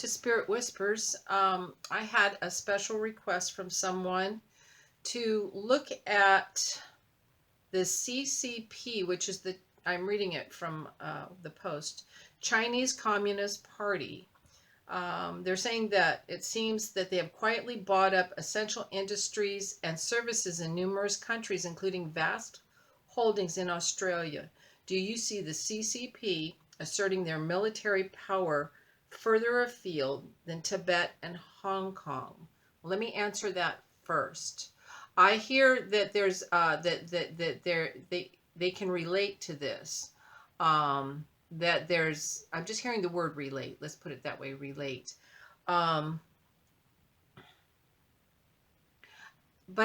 to Spirit Whispers. I had a special request from someone to look at the CCP, which is I'm reading it from the Post, Chinese Communist Party. They're saying that it seems that they have quietly bought up essential industries and services in numerous countries, including vast holdings in Australia. Do you see the CCP asserting their military power further afield than Tibet and Hong Kong? Well, let me answer that first. I hear that there's they can relate to this. That there's, I'm just hearing the word relate. Let's put it that way, relate. But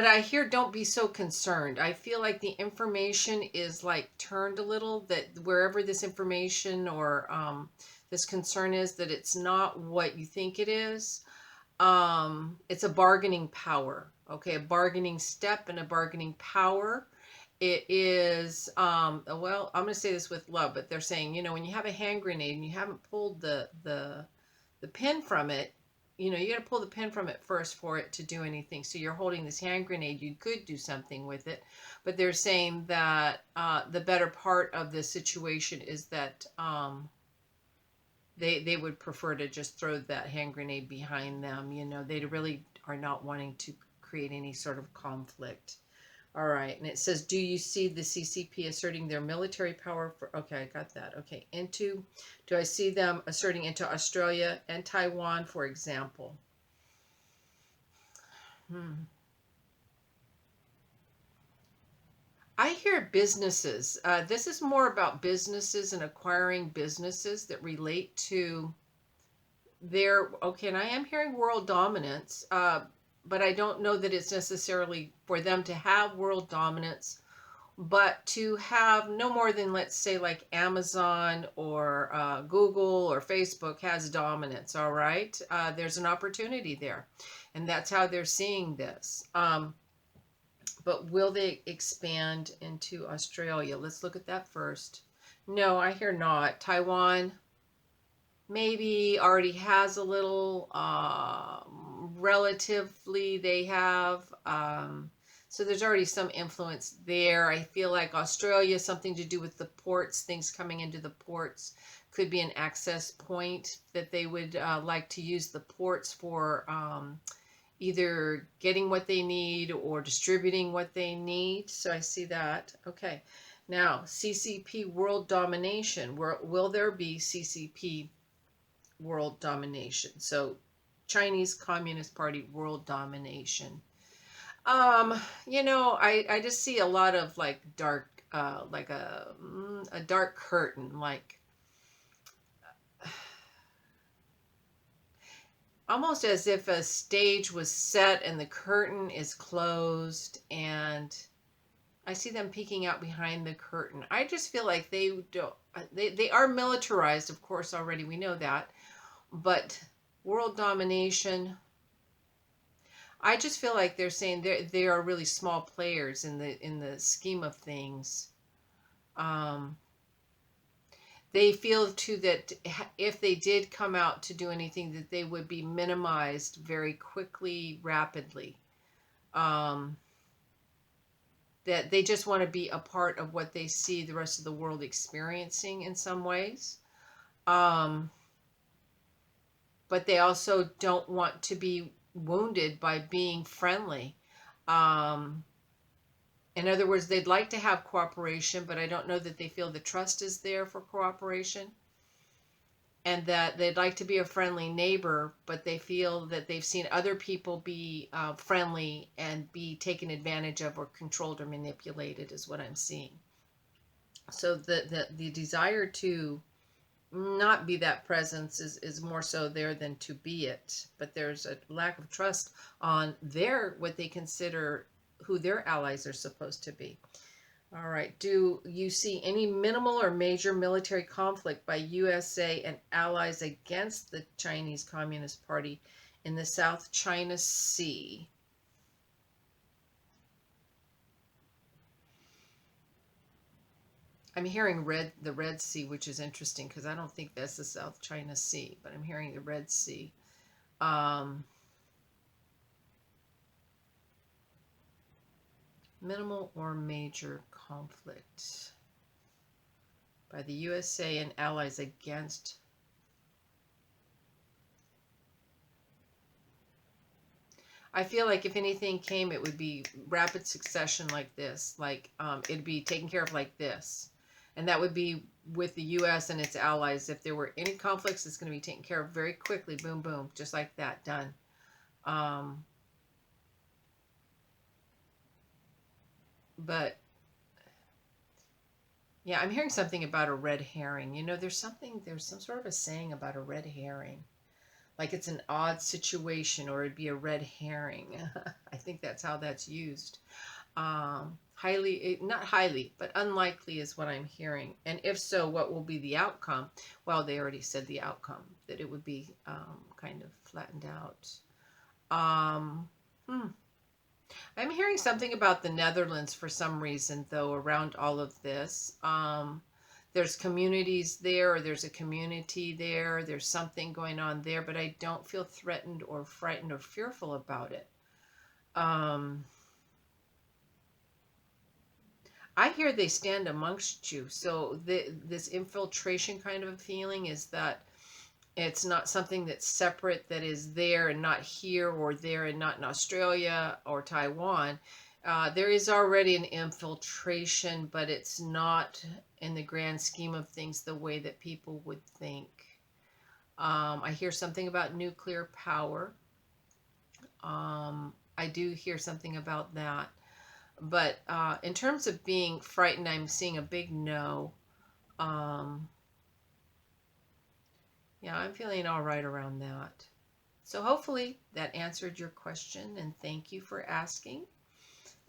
I hear don't be so concerned. I feel like the information is like turned a little, that wherever this information or this concern is, that it's not what you think it is. It's a bargaining power, okay? A bargaining step and a bargaining power. It is, well, I'm going to say this with love, but they're saying, you know, when you have a hand grenade and you haven't pulled the pin from it, you know, you got to pull the pin from it first for it to do anything. So you're holding this hand grenade, you could do something with it, but they're saying that the better part of the situation is that they would prefer to just throw that hand grenade behind them. You know, they really are not wanting to create any sort of conflict. All right, and it says, do you see the CCP asserting their military power for, okay, I got that. Okay, do I see them asserting into Australia and Taiwan, for example? I hear businesses. This is more about businesses and acquiring businesses that relate to their, okay, and I am hearing world dominance, but I don't know that it's necessarily for them to have world dominance, but to have no more than, let's say, like Amazon or Google or Facebook has dominance, all right? There's an opportunity there, and that's how they're seeing this. But will they expand into Australia? Let's look at that first. No, I hear not. Taiwan maybe already has a little, relatively they have, so there's already some influence there. I feel like Australia, something to do with the ports, things coming into the ports, could be an access point that they would like to use the ports for either getting what they need or distributing what they need. So I see that. Okay. Now, CCP world domination. Will there be CCP world domination? So Chinese Communist Party world domination. You know, I just see a lot of like dark, like a dark curtain, like almost as if a stage was set and the curtain is closed, and I see them peeking out behind the curtain. I just feel like they are militarized, of course, already, we know that, but world domination, I just feel like they're saying they are really small players in the scheme of things. They feel too that if they did come out to do anything, that they would be minimized very quickly, rapidly. That they just want to be a part of what they see the rest of the world experiencing in some ways. But they also don't want to be wounded by being friendly. In other words, they'd like to have cooperation, but I don't know that they feel the trust is there for cooperation. And that they'd like to be a friendly neighbor, but they feel that they've seen other people be friendly and be taken advantage of or controlled or manipulated, is what I'm seeing. So the desire to not be that presence is more so there than to be it. But there's a lack of trust on what they consider who their allies are supposed to be. All right. Do you see any minimal or major military conflict by USA and allies against the Chinese Communist Party in the South China Sea? I'm hearing the Red Sea, which is interesting because I don't think that's the South China Sea, but I'm hearing the Red Sea. Minimal or major conflict by the USA and allies against. I feel like if anything came, it would be rapid succession like this. Like it'd be taken care of like this. And that would be with the U.S. and its allies. If there were any conflicts, it's going to be taken care of very quickly. Boom, boom. Just like that. Done. But, yeah, I'm hearing something about a red herring. You know, there's some sort of a saying about a red herring. Like it's an odd situation or it'd be a red herring. I think that's how that's used. Not highly, but unlikely is what I'm hearing. And if so, what will be the outcome? Well, they already said the outcome, that it would be kind of flattened out. I'm hearing something about the Netherlands for some reason, though, around all of this. There's communities there, or there's a community there. There's something going on there, but I don't feel threatened or frightened or fearful about it. I hear they stand amongst you. So this infiltration kind of a feeling is that it's not something that's separate, that is there and not here, or there and not in Australia or Taiwan. There is already an infiltration, but it's not in the grand scheme of things the way that people would think. I hear something about nuclear power. I do hear something about that. But in terms of being frightened, I'm seeing a big no. Yeah, I'm feeling all right around that. So hopefully that answered your question, and thank you for asking.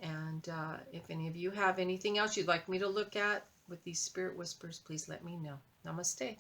And if any of you have anything else you'd like me to look at with these spirit whispers, please let me know. Namaste.